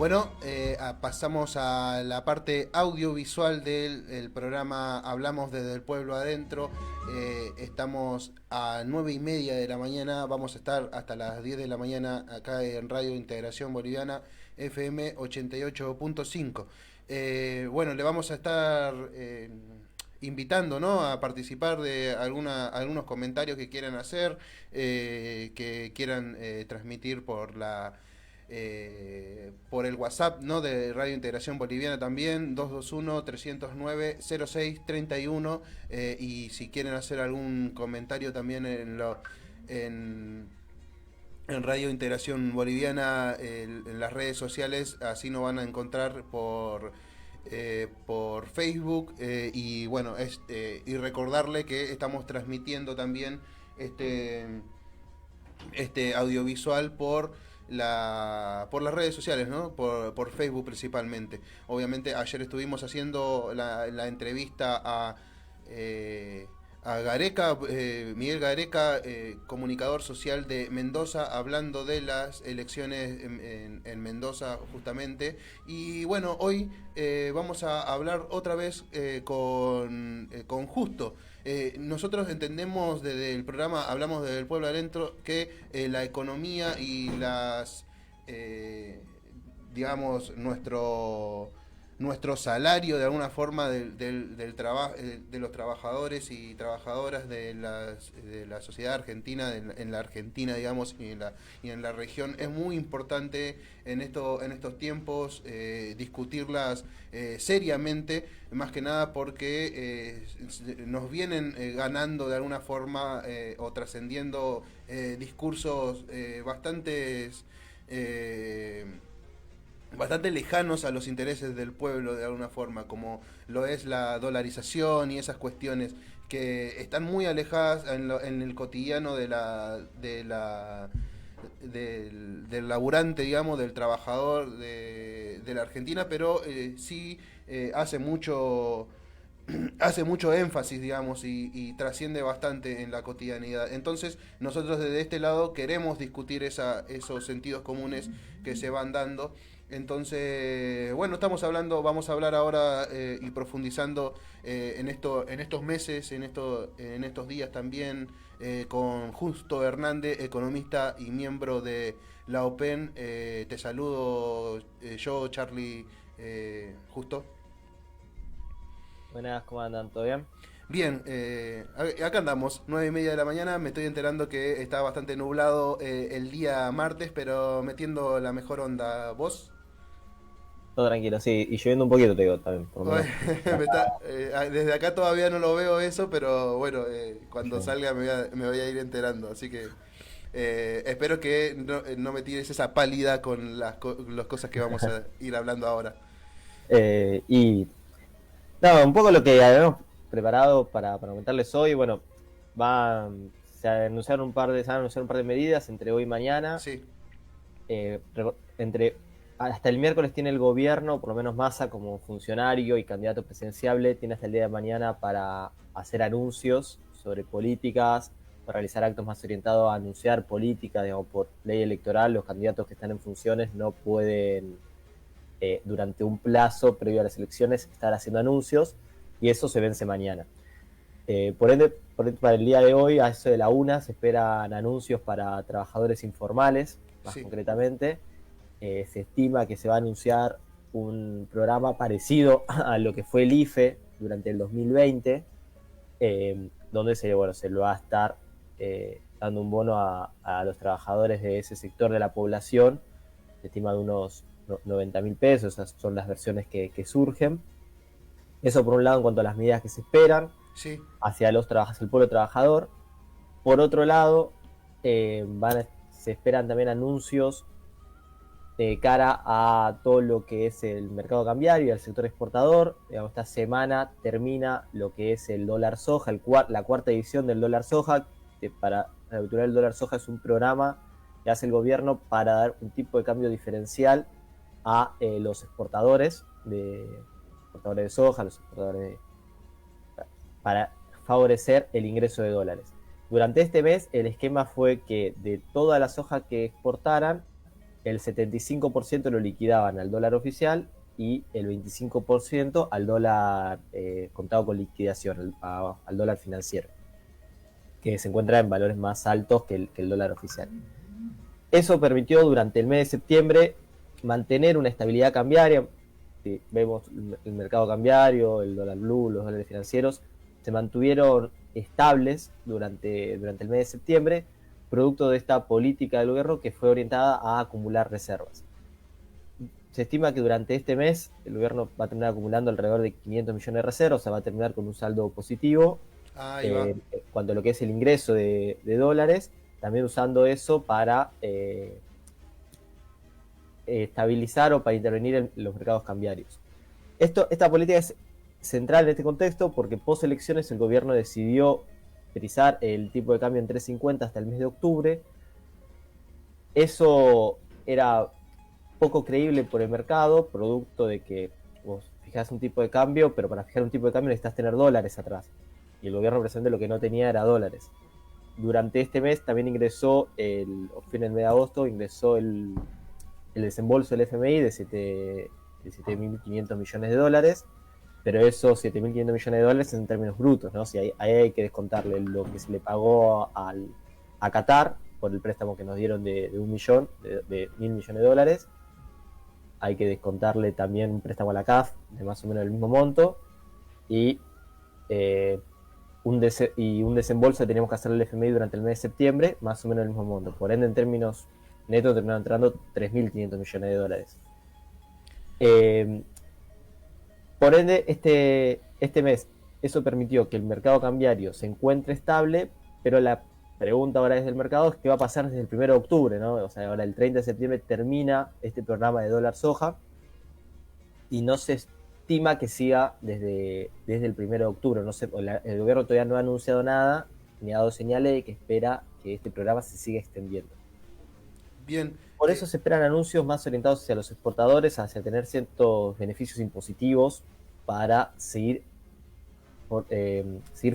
Bueno, pasamos a la parte audiovisual del programa Hablamos desde el pueblo adentro. Estamos a 9:30 de la mañana, vamos a estar hasta las 10 de la mañana acá en Radio Integración Boliviana FM 88.5. Bueno, le vamos a estar invitando, ¿no?, a participar de algunos comentarios que quieran hacer, que quieran transmitir por el WhatsApp, ¿no?, de Radio Integración Boliviana también, 221-309-0631, y si quieren hacer algún comentario también en, en Radio Integración Boliviana, en las redes sociales, así nos van a encontrar por Facebook, y bueno, y recordarle que estamos transmitiendo también este audiovisual por las redes sociales, ¿no? Por Facebook principalmente. Obviamente ayer estuvimos haciendo la entrevista a Gareca, Miguel Gareca, comunicador social de Mendoza, hablando de las elecciones en Mendoza justamente. Y bueno, hoy vamos a hablar otra vez con Justo. Nosotros entendemos desde el programa Hablamos del Pueblo Adentro que la economía y digamos, nuestro salario de alguna forma del trabajo, de los trabajadores y trabajadoras de la sociedad argentina, en la Argentina, digamos, y en la región, es muy importante en estos tiempos discutirlas seriamente, más que nada porque nos vienen ganando de alguna forma o trascendiendo discursos eh, bastante lejanos a los intereses del pueblo de alguna forma, como lo es la dolarización y esas cuestiones que están muy alejadas en el cotidiano del laburante, digamos, del trabajador de la Argentina, pero sí hace mucho énfasis, digamos, y trasciende bastante en la cotidianidad. Entonces, nosotros desde este lado queremos discutir esos sentidos comunes que se van dando. Entonces, bueno, vamos a hablar ahora y profundizando en estos meses, en estos días también, con Justo Hernández, economista y miembro de la OPEN. Te saludo yo, Charlie, Justo. Buenas, ¿cómo andan? ¿Todo bien? Bien, acá andamos, 9:30 de la mañana. Me estoy enterando que está bastante nublado el día martes, pero metiendo la mejor onda. ¿Vos? Todo tranquilo, sí, y lloviendo un poquito, te digo, también, por lo menos. Desde acá todavía no lo veo eso, pero bueno, cuando Yo- salga me voy a ir enterando. Así que espero que no me tires esa pálida con las cosas que vamos a ir hablando ahora. y nada, un poco lo que habíamos preparado para comentarles hoy, bueno, se van a anunciar un par de medidas entre hoy y mañana. Sí, Entre hasta el miércoles tiene el gobierno, por lo menos Massa como funcionario y candidato presidenciable, tiene hasta el día de mañana para hacer anuncios sobre políticas, para realizar actos más orientados a anunciar políticas, digamos, por ley electoral. Los candidatos que están en funciones no pueden, durante un plazo previo a las elecciones, estar haciendo anuncios, y eso se vence mañana. Por ende, para el día de hoy, a eso de la una, se esperan anuncios para trabajadores informales, más sí. concretamente. Se estima que se va a anunciar un programa parecido a lo que fue el IFE durante el 2020, donde se lo va a estar dando un bono a los trabajadores de ese sector de la población. Se estima de unos 90.000 pesos. Esas son las versiones que surgen. Eso por un lado en cuanto a las medidas que se esperan Sí. hacia el pueblo trabajador. Por otro lado, se esperan también anuncios de cara a todo lo que es el mercado cambiario y el sector exportador. Digamos, esta semana termina lo que es el dólar soja, la cuarta edición del dólar soja, que para reestructurar el dólar soja es un programa que hace el gobierno para dar un tipo de cambio diferencial a los exportadores de soja, los exportadores para favorecer el ingreso de dólares. Durante este mes el esquema fue que de toda la soja que exportaran, el 75% lo liquidaban al dólar oficial y el 25% al dólar contado con liquidación, al dólar financiero, que se encuentra en valores más altos que el dólar oficial. Eso permitió durante el mes de septiembre mantener una estabilidad cambiaria. Si vemos el mercado cambiario, el dólar blue, los dólares financieros, se mantuvieron estables durante el mes de septiembre, producto de esta política del gobierno que fue orientada a acumular reservas. Se estima que durante este mes el gobierno va a terminar acumulando alrededor de 500 millones de reservas, o sea, va a terminar con un saldo positivo. Ahí va. Cuanto a lo que es el ingreso de dólares, también usando eso para estabilizar o para intervenir en los mercados cambiarios. Esta política es central en este contexto porque post elecciones el gobierno decidió frizar el tipo de cambio en 3.50 hasta el mes de octubre. Eso era poco creíble por el mercado, producto de que vos fijás un tipo de cambio, pero para fijar un tipo de cambio necesitas tener dólares atrás. Y el gobierno precisamente lo que no tenía era dólares. Durante este mes también ingresó, o fin del mes de agosto, ingresó el desembolso del FMI de 7.500 millones de dólares, pero esos 7.500 millones de dólares en términos brutos, ¿no? Si ahí hay que descontarle lo que se le pagó a Qatar por el préstamo que nos dieron de 1.000.000 millones de dólares. Hay que descontarle también un préstamo a la CAF de más o menos el mismo monto y un desembolso que teníamos que hacer al FMI durante el mes de septiembre, más o menos el mismo monto. Por ende, en términos netos terminaron entrando 3.500 millones de dólares. Por ende, este mes eso permitió que el mercado cambiario se encuentre estable, pero la pregunta ahora desde el mercado es qué va a pasar desde el 1 de octubre, ¿no? O sea, ahora el 30 de septiembre termina este programa de dólar soja y no se estima que siga desde el 1 de octubre. No sé, el gobierno todavía no ha anunciado nada ni ha dado señales de que espera que este programa se siga extendiendo. Bien. Por eso se esperan anuncios más orientados hacia los exportadores, hacia tener ciertos beneficios impositivos para seguir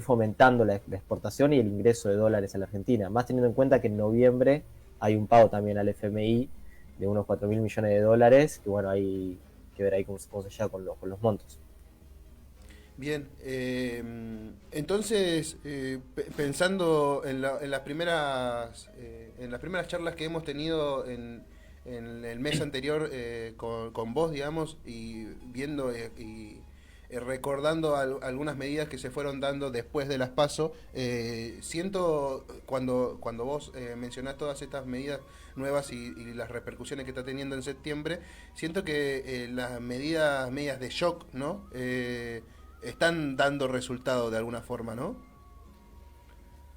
fomentando la exportación y el ingreso de dólares a la Argentina. Más teniendo en cuenta que en noviembre hay un pago también al FMI de unos 4.000 millones de dólares, que bueno, hay que ver ahí cómo se llega con los montos. Bien, entonces pensando en las primeras charlas que hemos tenido en el mes anterior con vos, digamos, y viendo y recordando algunas medidas que se fueron dando después de las PASO, siento cuando vos mencionás todas estas medidas nuevas y las repercusiones que está teniendo en septiembre, siento que las medidas de shock, ¿no? Están dando resultado de alguna forma, ¿no?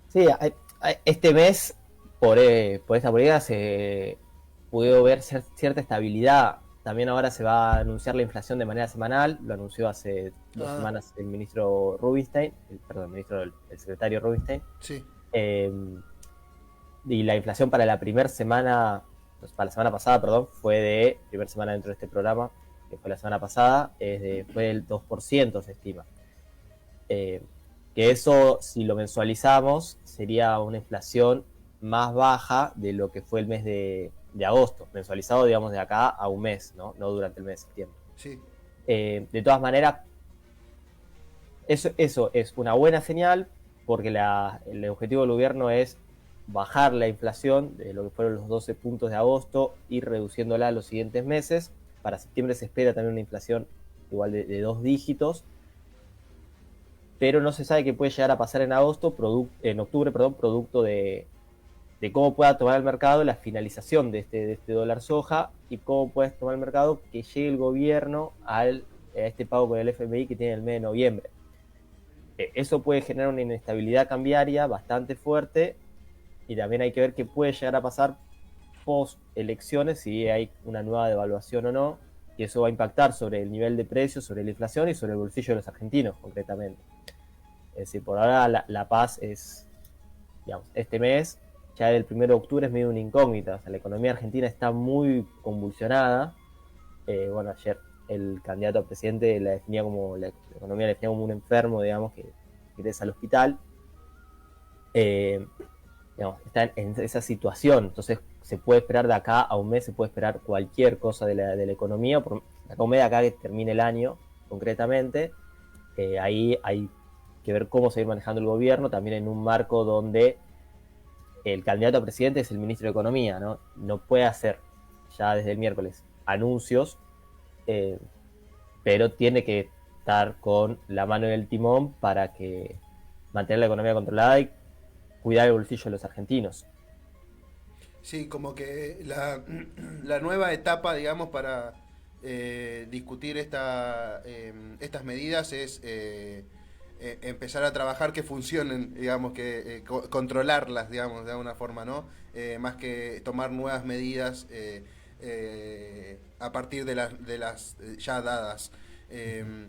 Sí, este mes, por esta política, se pudo ver cierta estabilidad. También ahora se va a anunciar la inflación de manera semanal, lo anunció hace 2 semanas el ministro Rubinstein, el secretario Rubinstein. Sí. Y la inflación para la semana pasada, perdón, fue de, primera semana dentro de este programa, que fue la semana pasada, fue del 2%, se estima. Que eso, si lo mensualizamos, sería una inflación más baja de lo que fue el mes de agosto, mensualizado, digamos, de acá a un mes, no durante el mes de septiembre. Sí. De todas maneras, eso es una buena señal, porque el objetivo del gobierno es bajar la inflación de lo que fueron los 12 puntos de agosto, ir reduciéndola los siguientes meses. Para septiembre se espera también una inflación igual de 2 dígitos, pero no se sabe qué puede llegar a pasar en octubre, producto de cómo pueda tomar el mercado la finalización de este dólar soja y cómo puede tomar el mercado que llegue el gobierno a este pago con el FMI que tiene el mes de noviembre. Eso puede generar una inestabilidad cambiaria bastante fuerte y también hay que ver qué puede llegar a pasar post elecciones, si hay una nueva devaluación o no, y eso va a impactar sobre el nivel de precios, sobre la inflación y sobre el bolsillo de los argentinos concretamente. Es decir, por ahora la paz es, digamos, este mes, ya el 1 de octubre es medio una incógnita. O sea, la economía argentina está muy convulsionada. Bueno, ayer el candidato a presidente la economía la definía como un enfermo, digamos, que ingresa al hospital. digamos, está en esa situación. Entonces se puede esperar de acá a un mes, se puede esperar cualquier cosa de la economía, por de acá a un mes, de acá que termine el año concretamente. Ahí hay que ver cómo seguir manejando el gobierno, también en un marco donde el candidato a presidente es el ministro de Economía, ¿no? No puede hacer ya desde el miércoles anuncios, eh, pero tiene que estar con la mano en el timón para que mantener la economía controlada y cuidar el bolsillo de los argentinos. Sí, como que la nueva etapa, digamos, para discutir estas medidas es empezar a trabajar que funcionen, digamos, que controlarlas, digamos, de alguna forma, ¿no? Más que tomar nuevas medidas a partir de las ya dadas. Eh,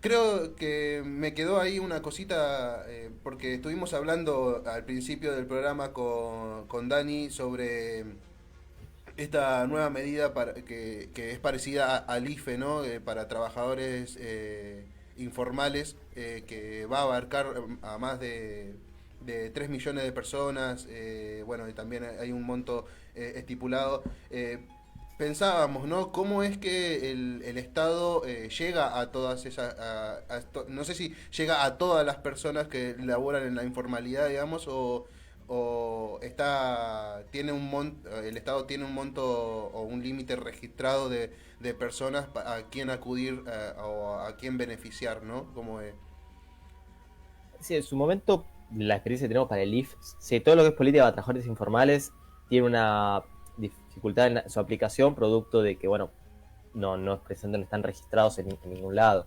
Creo que me quedó ahí una cosita, porque estuvimos hablando al principio del programa con Dani sobre esta nueva medida que es parecida al IFE, ¿no? Para trabajadores informales, que va a abarcar a más de 3 millones de personas, bueno, y también hay un monto estipulado. Pensábamos, ¿no? ¿Cómo es que el Estado llega a todas esas, no sé si llega a todas las personas que laboran en la informalidad, digamos, o tiene el Estado tiene un monto o un límite registrado de personas a quien acudir o a quien beneficiar, ¿no? Como Sí, en su momento, la experiencia que tenemos para el IF, sí, todo lo que es política de trabajadores informales tiene una dificultad en su aplicación, producto de que, bueno, no presentan, no están registrados en ningún lado.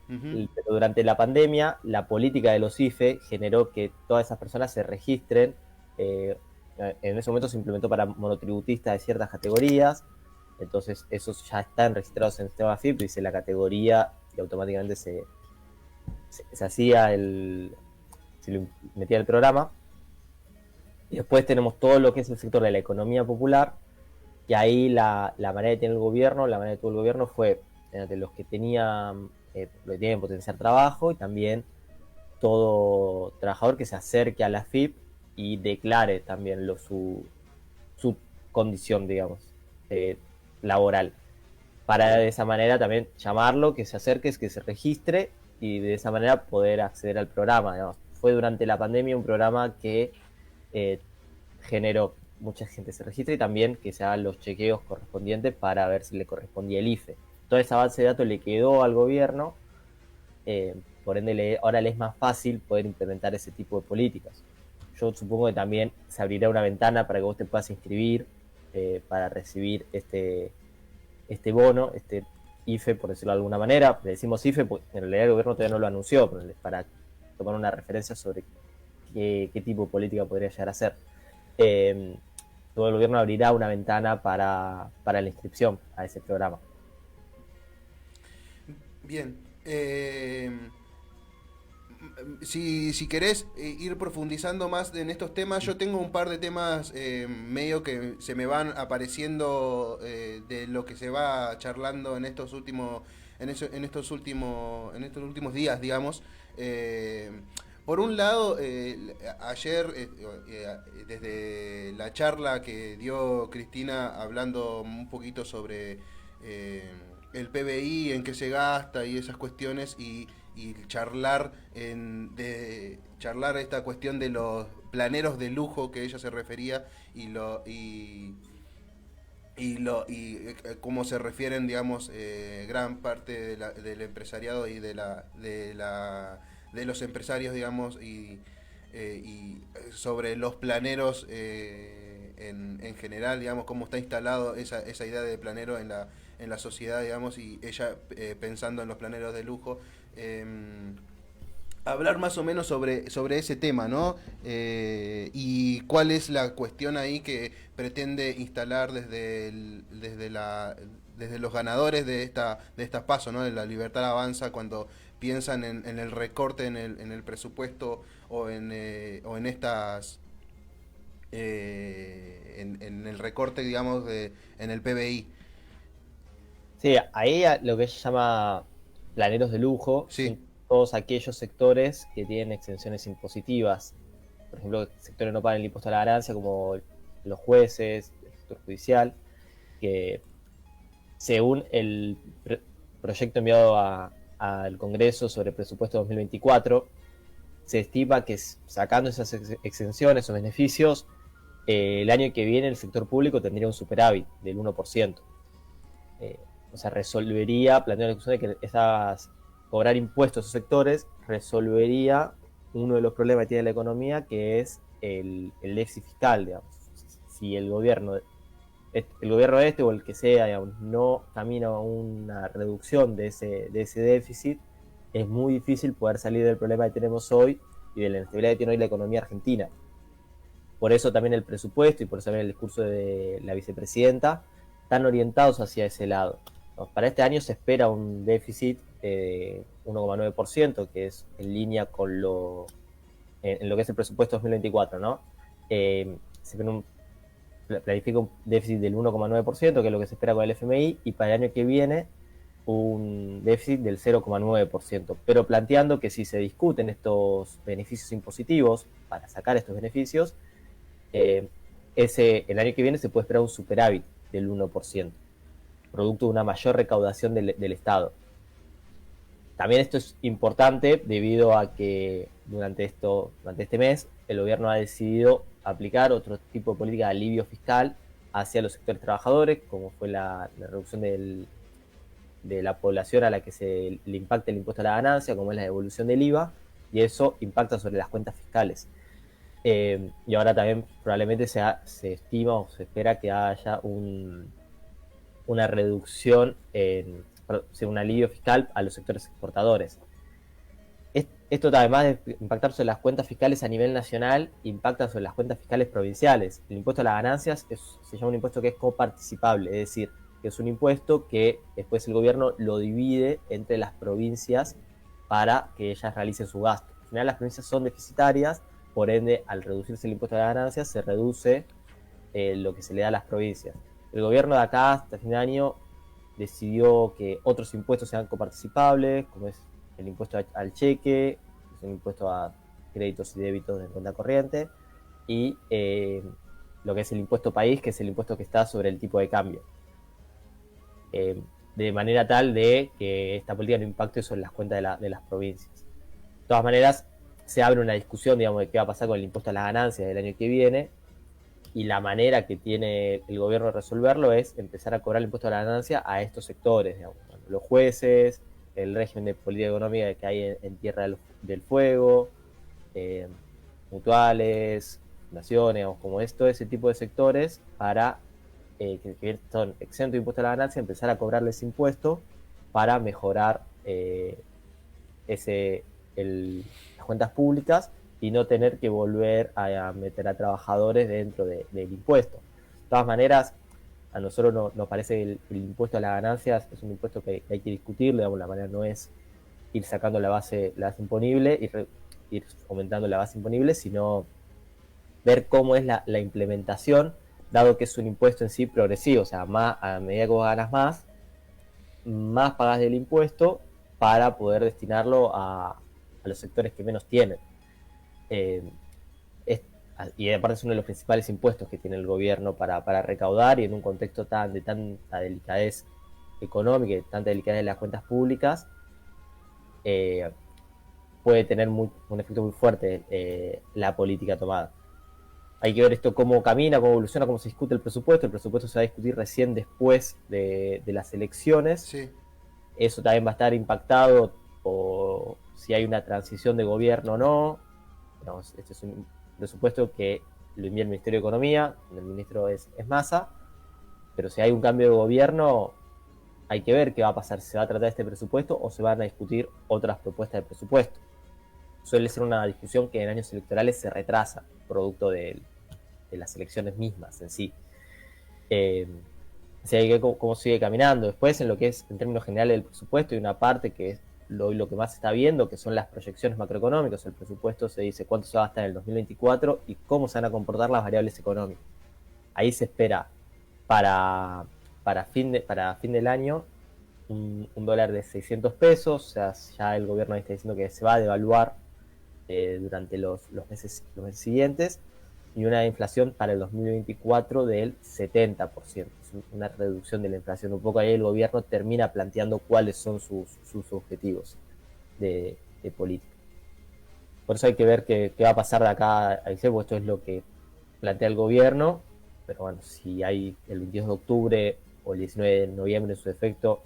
ujú. Pero durante la pandemia, la política de los IFE generó que todas esas personas se registren. eh, en ese momento se implementó para monotributistas de ciertas categorías, entonces esos ya están registrados en el sistema FIP, dice la categoría y automáticamente se hacía se lo metía el programa. Y después tenemos todo lo que es el sector de la economía popular, y ahí la manera de tener el gobierno, la manera de todo el gobierno fue de los que tenían, lo que tienen potenciar trabajo, y también todo trabajador que se acerque a la FIP y declare también su condición, digamos, eh, laboral. Para de esa manera también llamarlo, que se acerque, que se registre y de esa manera poder acceder al programa. Digamos. Fue durante la pandemia un programa que eh, generó mucha gente se registre y también que se hagan los chequeos correspondientes para ver si le correspondía el IFE. Toda esa base de datos le quedó al gobierno, por ende ahora le es más fácil poder implementar ese tipo de políticas. Yo supongo que también se abrirá una ventana para que vos te puedas inscribir para recibir este bono, este IFE, por decirlo de alguna manera. Le decimos IFE porque en realidad el gobierno todavía no lo anunció, pero para tomar una referencia sobre qué tipo de política podría llegar a ser. Eh, Todo el gobierno abrirá una ventana para la inscripción a ese programa. Bien. Si querés ir profundizando más en estos temas, yo tengo un par de temas medio que se me van apareciendo de lo que se va charlando en estos últimos, en estos últimos días, digamos. Eh, por un lado, ayer, desde la charla que dio Cristina hablando un poquito sobre el PBI, en qué se gasta y esas cuestiones, y charlar esta cuestión de los planeros de lujo que ella se refería y cómo se refieren, digamos, gran parte del empresariado y de los empresarios, digamos, y sobre los planeros en general, digamos, cómo está instalado esa idea de planero en la sociedad, digamos, y ella pensando en los planeros de lujo. eh, Hablar más o menos sobre ese tema, ¿no? Y cuál es la cuestión ahí que pretende instalar desde los ganadores de estas pasos, ¿no? De la Libertad Avanza, cuando piensan en el recorte en el presupuesto o en estas en el recorte, digamos, en el PBI. Sí, ahí lo que ella llama planeros de lujo son Sí. todos aquellos sectores que tienen exenciones impositivas. por ejemplo, sectores que no pagan el impuesto a la ganancia, como los jueces, el sector judicial, que según el proyecto enviado al Congreso sobre el presupuesto 2024, se estima que sacando esas exenciones o beneficios, el año que viene el sector público tendría un superávit del 1%. O sea, resolvería, plantea la discusión de que cobrar impuestos a esos sectores resolvería uno de los problemas que tiene la economía, que es el déficit fiscal, digamos. Si el gobierno este o el que sea, digamos, no camina a una reducción de ese déficit, es muy difícil poder salir del problema que tenemos hoy y de la inestabilidad que tiene hoy la economía argentina. Por eso también el presupuesto y por eso también el discurso de la vicepresidenta están orientados hacia ese lado. Para este año se espera un déficit de 1,9%, que es en línea con en lo que es el presupuesto 2024, ¿no? Se planifica un déficit del 1,9%, que es lo que se espera con el FMI, y para el año que viene un déficit del 0,9%, pero planteando que si se discuten estos beneficios impositivos para sacar estos beneficios, el año que viene se puede esperar un superávit del 1%, producto de una mayor recaudación del Estado. También esto es importante debido a que durante este mes el gobierno ha decidido aplicar otro tipo de política de alivio fiscal hacia los sectores trabajadores, como fue la reducción de la población a la que le impacta el impuesto a la ganancia, como es la devolución del IVA, y eso impacta sobre las cuentas fiscales. Y ahora también probablemente se estima o se espera que haya una reducción, un alivio fiscal a los sectores exportadores. Esto, además de impactar sobre las cuentas fiscales a nivel nacional, impacta sobre las cuentas fiscales provinciales. El impuesto a las ganancias se llama un impuesto que es coparticipable, es decir, que es un impuesto que después el gobierno lo divide entre las provincias para que ellas realicen su gasto. Al final las provincias son deficitarias, por ende, al reducirse el impuesto a las ganancias, se reduce lo que se le da a las provincias. El gobierno de acá, hasta fin de año, decidió que otros impuestos sean coparticipables, como es el impuesto al cheque, que es un impuesto a créditos y débitos de cuenta corriente, y lo que es el impuesto país, que es el impuesto que está sobre el tipo de cambio. De manera tal de que esta política no impacte sobre las cuentas de las provincias. De todas maneras, se abre una discusión, digamos, de qué va a pasar con el impuesto a las ganancias del año que viene, y la manera que tiene el gobierno de resolverlo es empezar a cobrar el impuesto a la ganancia a estos sectores, digamos, los jueces, el régimen de política económica que hay en Tierra del Fuego, mutuales, fundaciones, digamos, como todo ese tipo de sectores, para que son exentos de impuesto a la ganancia, empezar a cobrarles impuestos para mejorar las cuentas públicas y no tener que volver a meter a trabajadores dentro del impuesto. De todas maneras, a nosotros nos parece que el impuesto a las ganancias es un impuesto que hay que discutir, digamos, la manera no es ir sacando la base imponible, ir aumentando la base imponible, sino ver cómo es la implementación, dado que es un impuesto en sí progresivo, o sea, a medida que vos ganas más pagás del impuesto para poder destinarlo a los sectores que menos tienen. Y aparte es uno de los principales impuestos que tiene el gobierno para recaudar, y en un contexto de tanta delicadez económica y de tanta delicadez de las cuentas públicas, puede tener un efecto muy fuerte la política tomada. Hay que ver esto cómo camina, cómo evoluciona, cómo se discute el presupuesto. El presupuesto se va a discutir recién después de las elecciones. Sí. Eso también va a estar impactado por si hay una transición de gobierno o no. Digamos, este es un presupuesto que lo envía el Ministerio de Economía, donde el ministro es Massa, pero si hay un cambio de gobierno, hay que ver qué va a pasar, si se va a tratar este presupuesto o se van a discutir otras propuestas de presupuesto. Suele ser una discusión que en años electorales se retrasa, producto de las elecciones mismas en sí. Así hay que ver cómo sigue caminando. Después, en lo que es en términos generales del presupuesto, hay una parte que es lo que más se está viendo, que son las proyecciones macroeconómicas. El presupuesto se dice cuánto se va a gastar en el 2024 y cómo se van a comportar las variables económicas. Ahí se espera para fin del año un dólar de 600 pesos. O sea, ya el gobierno está diciendo que se va a devaluar durante los meses siguientes, y una inflación para el 2024 del 70%. Es una reducción de la inflación. Un poco ahí el gobierno termina planteando cuáles son sus objetivos de política. Por eso hay que ver qué va a pasar de acá a diciembre. Esto es lo que plantea el gobierno, pero bueno, si hay el 22 de octubre o el 19 de noviembre en su defecto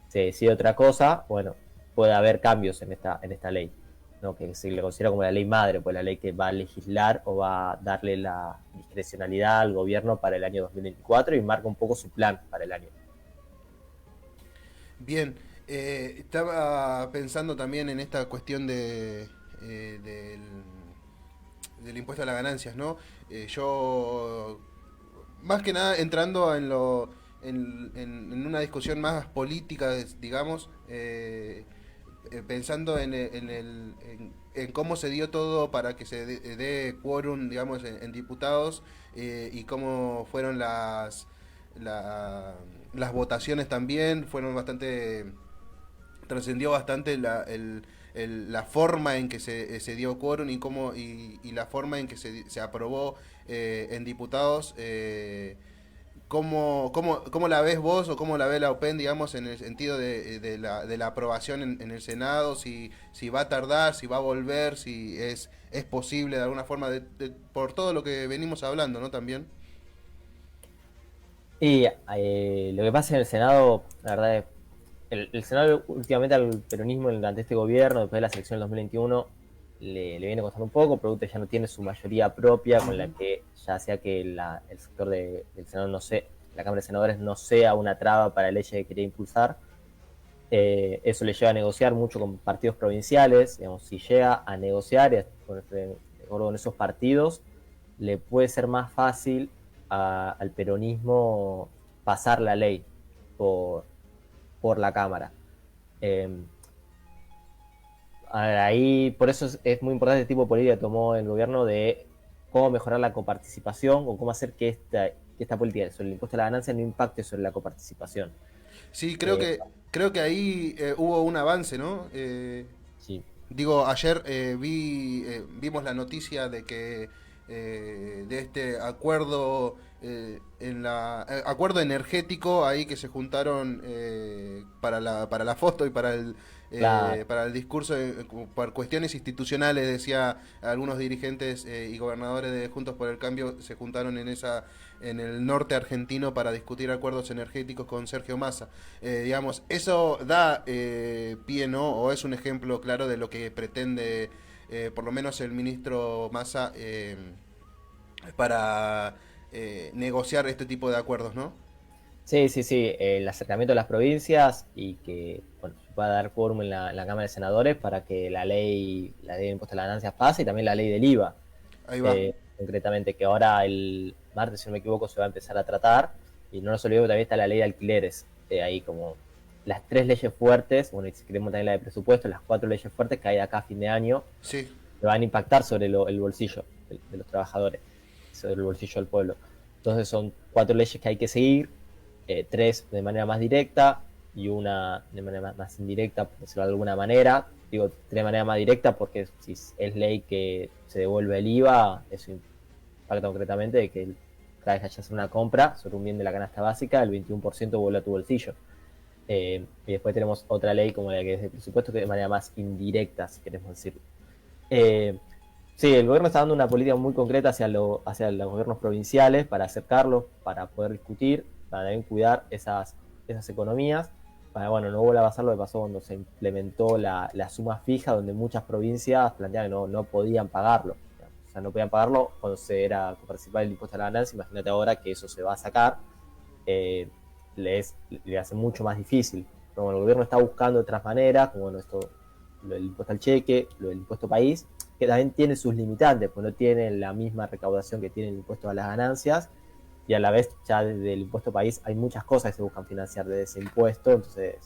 se decide otra cosa, bueno, puede haber cambios en esta ley, ¿no? Que se le considera como la ley madre, pues la ley que va a legislar o va a darle la discrecionalidad al gobierno para el año 2024 y marca un poco su plan para el año. Bien, estaba pensando también en esta cuestión del impuesto a las ganancias, ¿no? Yo, más que nada, entrando en una discusión más política, digamos, pensando en cómo se dio todo para que se dé quórum, digamos, en diputados, y cómo fueron las votaciones también, fueron bastante, trascendió bastante la forma en que se dio quórum y la forma en que se aprobó en diputados. ¿Cómo la ves vos o cómo la ve la OPEN, digamos, en el sentido de la aprobación en el Senado? Si va a tardar, si va a volver, si es posible de alguna forma, por todo lo que venimos hablando, ¿no? También. Y lo que pasa en el Senado, la verdad es, el Senado últimamente al peronismo durante este gobierno, después de la elección del 2021, le viene costando un poco, producto ya no tiene su mayoría propia, con la Ujú. que ya sea que el sector del Senado no sé, la Cámara de Senadores no sea una traba para leyes que quería impulsar. Eso le lleva a negociar mucho con partidos provinciales, digamos, si llega a negociar de acuerdo con esos partidos, le puede ser más fácil al peronismo pasar la ley por, por la Cámara. Eh, Ahí, por eso es muy importante el tipo de política que tomó el gobierno de cómo mejorar la coparticipación o cómo hacer que esta política sobre el impuesto a la ganancia no impacte sobre la coparticipación. Sí, Eh, creo que ahí hubo un avance, ¿no? sí, Digo, ayer vimos la noticia de que de este acuerdo acuerdo energético ahí que se juntaron para la foto y claro. para el discurso, por cuestiones institucionales, decía algunos dirigentes y gobernadores de Juntos por el Cambio se juntaron en el norte argentino para discutir acuerdos energéticos con Sergio Massa. Digamos, eso da pie, ¿no? O es un ejemplo claro de lo que pretende, por lo menos el ministro Massa, para negociar este tipo de acuerdos, ¿no? Sí, sí, sí, el acercamiento a las provincias y que bueno, se pueda dar quórum en la Cámara de Senadores para que la ley de impuesto a las ganancias pase y también la ley del IVA, Ahí va. concretamente, que ahora el martes, si no me equivoco, se va a empezar a tratar. Y no nos olvidemos que también está la ley de alquileres, ahí como las tres leyes fuertes, bueno, y si queremos también la de presupuesto, las cuatro leyes fuertes que hay acá a fin de año, Sí. que van a impactar sobre el bolsillo de los trabajadores, sobre el bolsillo del pueblo. Entonces son cuatro leyes que hay que seguir, tres de manera más directa y una de manera más indirecta, por decirlo de alguna manera. Digo, de manera más directa porque si es ley que se devuelve el IVA, eso impacta concretamente de que cada vez que hayas una compra sobre un bien de la canasta básica, el 21% vuelve a tu bolsillo. Y después tenemos otra ley como la que es de presupuesto, que de manera más indirecta, si queremos decirlo. Eh, sí, el gobierno está dando una política muy concreta hacia los gobiernos provinciales para acercarlos, para poder discutir, para también cuidar esas economías, para bueno, no vuelva a pasar lo que pasó cuando se implementó la suma fija, donde muchas provincias planteaban que no podían pagarlo. O sea, no podían pagarlo cuando se era participar del impuesto a la ganancia. Imagínate ahora que eso se va a sacar, eh, le hace mucho más difícil. Pero bueno, el gobierno está buscando otras maneras, como bueno, lo del impuesto al cheque, lo del impuesto país, que también tiene sus limitantes, pues no tiene la misma recaudación que tiene el impuesto a las ganancias, y a la vez ya desde el impuesto país hay muchas cosas que se buscan financiar de ese impuesto, entonces,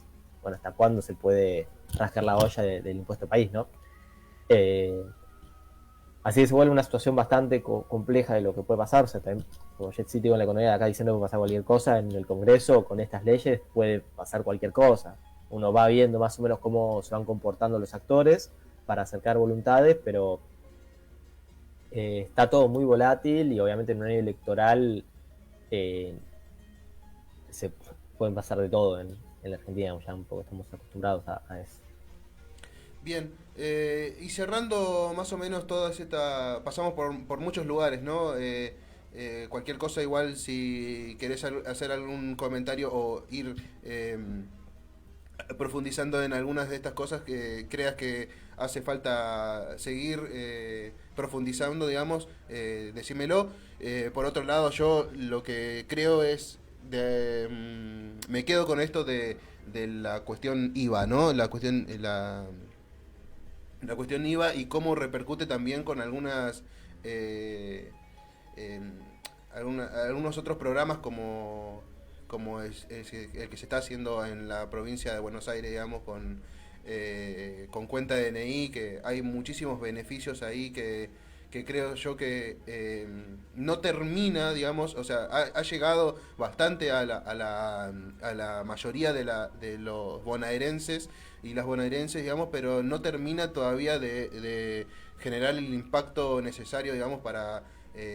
bueno, ¿hasta cuándo se puede rascar la olla del impuesto país, no? Eh, Así que se vuelve una situación bastante compleja de lo que puede pasar. O sea, también, como Jet City con la economía de acá diciendo que puede pasar cualquier cosa, en el Congreso con estas leyes puede pasar cualquier cosa. Uno va viendo más o menos cómo se van comportando los actores para acercar voluntades, pero está todo muy volátil y obviamente en un año electoral eh, se pueden pasar de todo en la Argentina, ya un poco estamos acostumbrados a eso. Bien, y cerrando más o menos toda esta, pasamos por muchos lugares, ¿no? Cualquier cosa igual si querés hacer algún comentario o ir profundizando en algunas de estas cosas que creas que hace falta seguir profundizando, digamos, decímelo. Por otro lado, yo lo que creo es, me quedo con esto de la cuestión IVA, ¿no? La cuestión IVA y cómo repercute también con algunas en algunos otros programas como es el que se está haciendo en la provincia de Buenos Aires, digamos, con cuenta de DNI, que hay muchísimos beneficios ahí que creo yo que no termina, digamos, o sea, ha llegado bastante a la mayoría de los bonaerenses y las bonaerenses, digamos, pero no termina todavía de generar el impacto necesario, digamos, para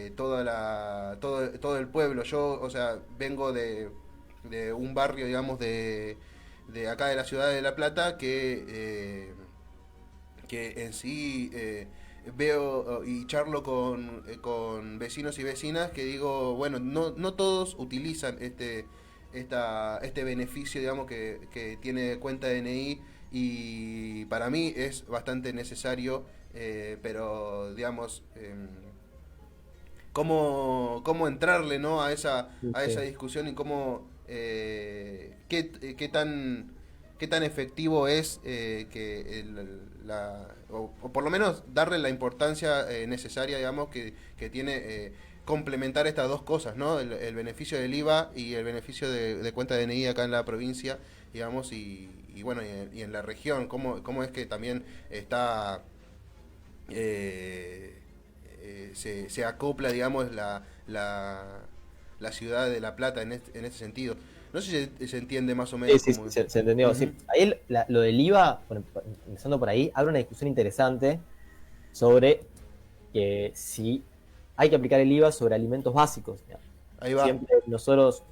todo el pueblo. Yo, o sea, vengo de un barrio, digamos, de acá de la ciudad de La Plata que en sí veo y charlo con vecinos y vecinas que digo, bueno, no todos utilizan este beneficio, digamos, que tiene cuenta DNI y para mí es bastante necesario, pero digamos, cómo entrarle, ¿no? A esa Sí. discusión y qué tan efectivo es que o por lo menos darle la importancia necesaria, digamos, que tiene complementar estas dos cosas, ¿no? El beneficio del IVA y el beneficio de cuenta de DNI acá en la provincia, digamos, y bueno, y en la región, cómo es que también está eh, se acopla, digamos, la ciudad de La Plata en este sentido. No sé si se entiende más o Sí, menos sí, sí, cómo... se entendió. Ujú. Sí. Ahí lo del IVA, bueno, empezando por ahí, abre una discusión interesante sobre que si hay que aplicar el IVA sobre alimentos básicos. Digamos. Ahí va. Siempre nosotros,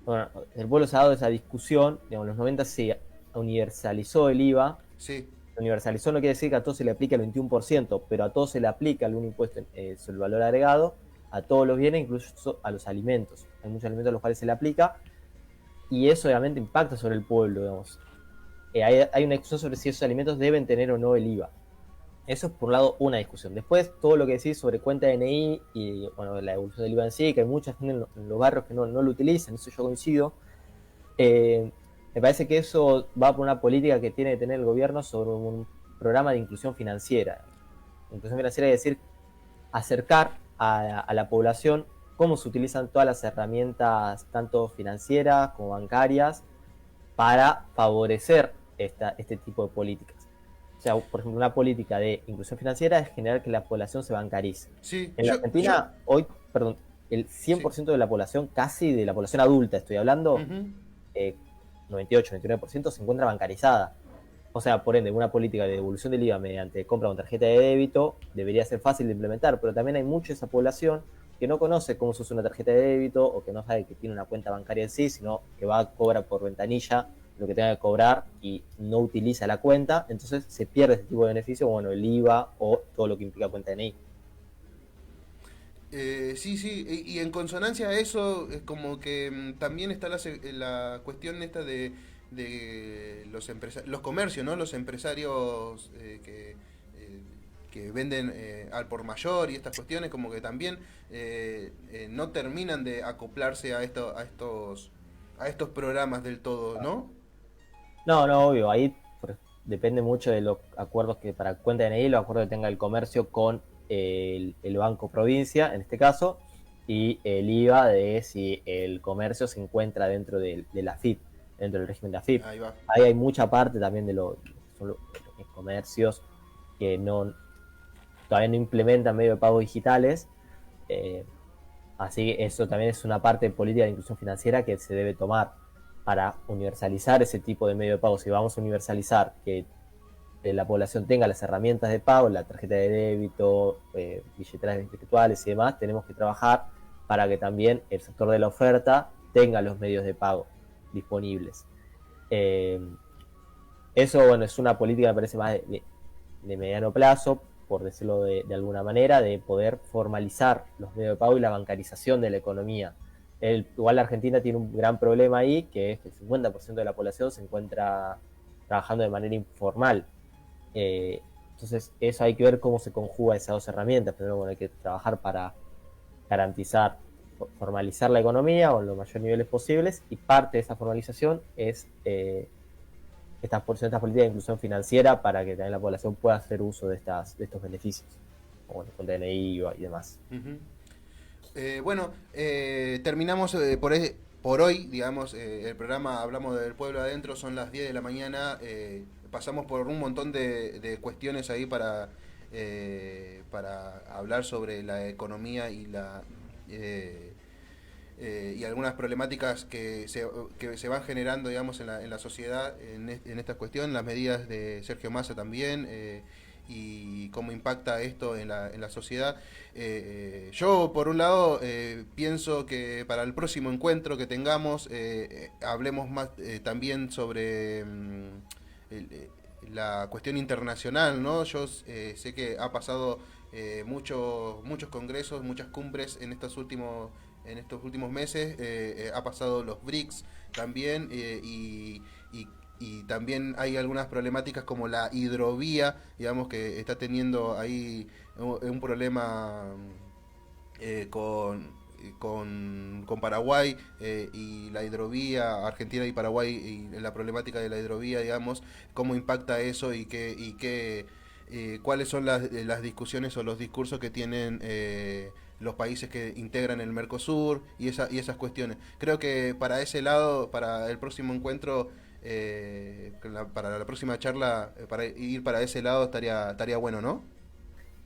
bueno, el pueblo se ha dado esa discusión, digamos, en los 90 se universalizó el IVA. Sí. Se universalizó no quiere decir que a todos se le aplique el 21%, pero a todos se le aplica algún impuesto sobre el valor agregado, a todos los bienes, incluso a los alimentos. Hay muchos alimentos a los cuales se le aplica, y eso obviamente impacta sobre el pueblo, digamos. Hay una discusión sobre si esos alimentos deben tener o no el IVA. Eso es por un lado una discusión. Después, todo lo que decís sobre cuenta de DNI y bueno, la evolución del IVA en sí, que hay mucha gente en los barrios que no lo utilizan, eso yo coincido. Eh, Me parece que eso va por una política que tiene que tener el gobierno sobre un programa de inclusión financiera. Inclusión financiera es decir, acercar a la población cómo se utilizan todas las herramientas, tanto financieras como bancarias, para favorecer este tipo de políticas. O sea, por ejemplo, una política de inclusión financiera es generar que la población se bancarice. Sí, En la yo, Argentina, hoy, perdón, el sí. 100% de la población, casi de la población adulta, estoy hablando, Ujú. 98, 99% se encuentra bancarizada. O sea, por ende, una política de devolución del IVA mediante compra con tarjeta de débito debería ser fácil de implementar, pero también hay mucha de esa población que no conoce cómo se usa una tarjeta de débito o que no sabe que tiene una cuenta bancaria en sí, sino que va a cobrar por ventanilla lo que tenga que cobrar y no utiliza la cuenta, entonces se pierde este tipo de beneficio, bueno, el IVA o todo lo que implica cuenta DNI. Sí, sí, y en consonancia a eso, es como que también está la cuestión esta de los comercios, ¿no? Los empresarios que venden al por mayor y estas cuestiones, como que también no terminan de acoplarse a estos programas del todo, ¿no? No, no, obvio, ahí depende mucho de los acuerdos que para cuenta de DNI, los acuerdos que tenga el comercio con el Banco Provincia, en este caso, y el IVA de si el comercio se encuentra dentro de la AFIP, dentro del régimen de AFIP. Ahí va. Ahí hay mucha parte también de los comercios que todavía no implementan medios de pago digitales, eh, así que eso también es una parte de política de inclusión financiera que se debe tomar para universalizar ese tipo de medio de pago. Si vamos a universalizar que la población tenga las herramientas de pago, la tarjeta de débito, billeteras virtuales y demás, tenemos que trabajar para que también el sector de la oferta tenga los medios de pago disponibles. Eh, Eso, bueno, es una política que me parece más de mediano plazo, por decirlo de alguna manera, de poder formalizar los medios de pago y la bancarización de la economía. Igual la Argentina tiene un gran problema ahí, que es que el 50% de la población se encuentra trabajando de manera informal. Entonces, eso hay que ver cómo se conjuga esas dos herramientas. Primero, bueno, hay que trabajar para garantizar, formalizar la economía o en los mayores niveles posibles, y parte de esa formalización es estas políticas de inclusión financiera para que también la población pueda hacer uso de estos beneficios, como bueno, con DNI, IVA y demás. Ujú. Bueno, terminamos por hoy, digamos, el programa Hablamos del Pueblo Adentro, son las 10 de la mañana, pasamos por un montón de cuestiones ahí para hablar sobre la economía y algunas problemáticas que se van generando, digamos, en la sociedad en esta cuestión, las medidas de Sergio Massa también, y cómo impacta esto en la sociedad. Yo, por un lado, pienso que para el próximo encuentro que tengamos, hablemos más también sobre la cuestión internacional, ¿no? Yo sé que ha pasado muchos congresos, muchas cumbres en estos últimos meses. Ha pasado los BRICS también, y también hay algunas problemáticas como la hidrovía, digamos, que está teniendo ahí un problema con Paraguay, y la hidrovía, Argentina y Paraguay, y la problemática de la hidrovía, digamos, cómo impacta eso cuáles son las discusiones o los discursos que tienen los países que integran el Mercosur y esas cuestiones. Creo que para ese lado, para el próximo encuentro, para la próxima charla, para ir para ese lado estaría bueno, ¿no?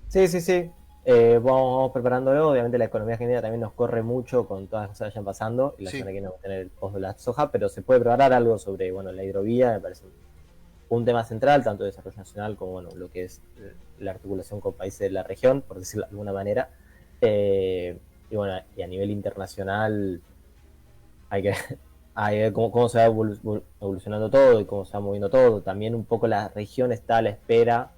Sí, sí, sí. Vamos preparándolo. Obviamente la economía argentina también nos corre mucho con todas las cosas que vayan pasando. Y la Sí. semana que viene vamos a tener el post de la soja, pero se puede preparar algo sobre, bueno, la hidrovía. Me parece un tema central, tanto de desarrollo nacional como, bueno, lo que es la articulación con países de la región, por decirlo de alguna manera. Y bueno, y a nivel internacional hay que, hay que ver cómo se va evolucionando todo y cómo se va moviendo todo. También un poco la región está a la espera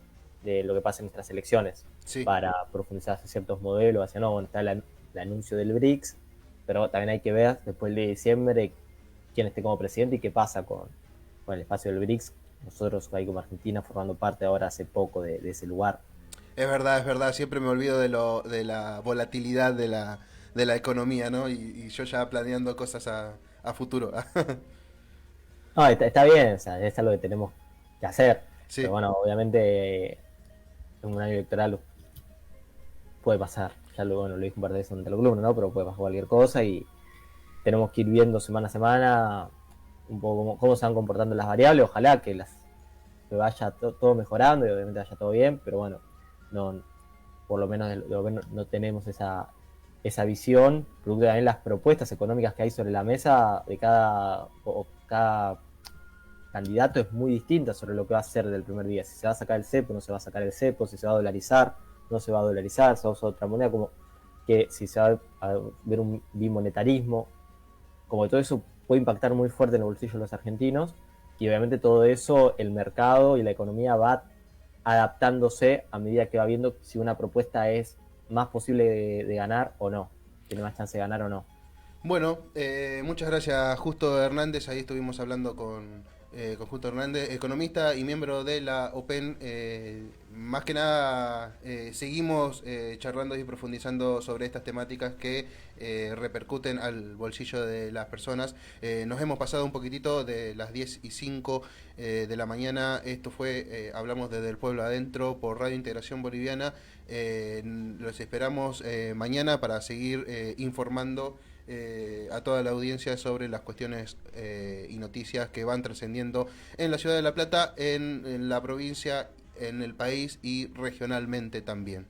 de lo que pasa en nuestras elecciones Sí. para profundizar hacia ciertos modelos, hacia no, bueno, está el anuncio del BRICS, pero también hay que ver después de diciembre quién esté como presidente y qué pasa con el espacio del BRICS. Nosotros ahí como Argentina formando parte ahora hace poco de ese lugar. Es verdad, siempre me olvido de la volatilidad de la economía, ¿no? Y yo ya planeando cosas a futuro. No, está bien, o sea, es algo que tenemos que hacer, pero Sí. bueno, obviamente en un año electoral puede pasar, ya bueno, lo dije un par de veces en la columna, ¿no? Pero puede pasar cualquier cosa y tenemos que ir viendo semana a semana un poco cómo se van comportando las variables. Ojalá que vaya todo mejorando y obviamente vaya todo bien, pero bueno, no, por lo menos no tenemos esa visión, producto de también las propuestas económicas que hay sobre la mesa de cada candidato es muy distinta sobre lo que va a hacer del primer día. Si se va a sacar el cepo, no se va a sacar el cepo, si se va a dolarizar, no se va a dolarizar, se va a usar otra moneda, como que si se va a ver un bimonetarismo, como que todo eso puede impactar muy fuerte en el bolsillo de los argentinos, y obviamente todo eso el mercado y la economía va adaptándose a medida que va viendo si una propuesta es más posible de ganar o no, tiene más chance de ganar o no. Bueno, muchas gracias, Justo Hernández. Ahí estuvimos hablando con Justo Hernández, economista y miembro de la OPEN. Más que nada, seguimos charlando y profundizando sobre estas temáticas que repercuten al bolsillo de las personas. Nos hemos pasado un poquitito de las 10:05 de la mañana. Esto fue Hablamos desde el Pueblo Adentro por Radio Integración Boliviana. Los esperamos mañana para seguir informando a toda la audiencia sobre las cuestiones y noticias que van trascendiendo en la ciudad de La Plata, en la provincia, en el país y regionalmente también.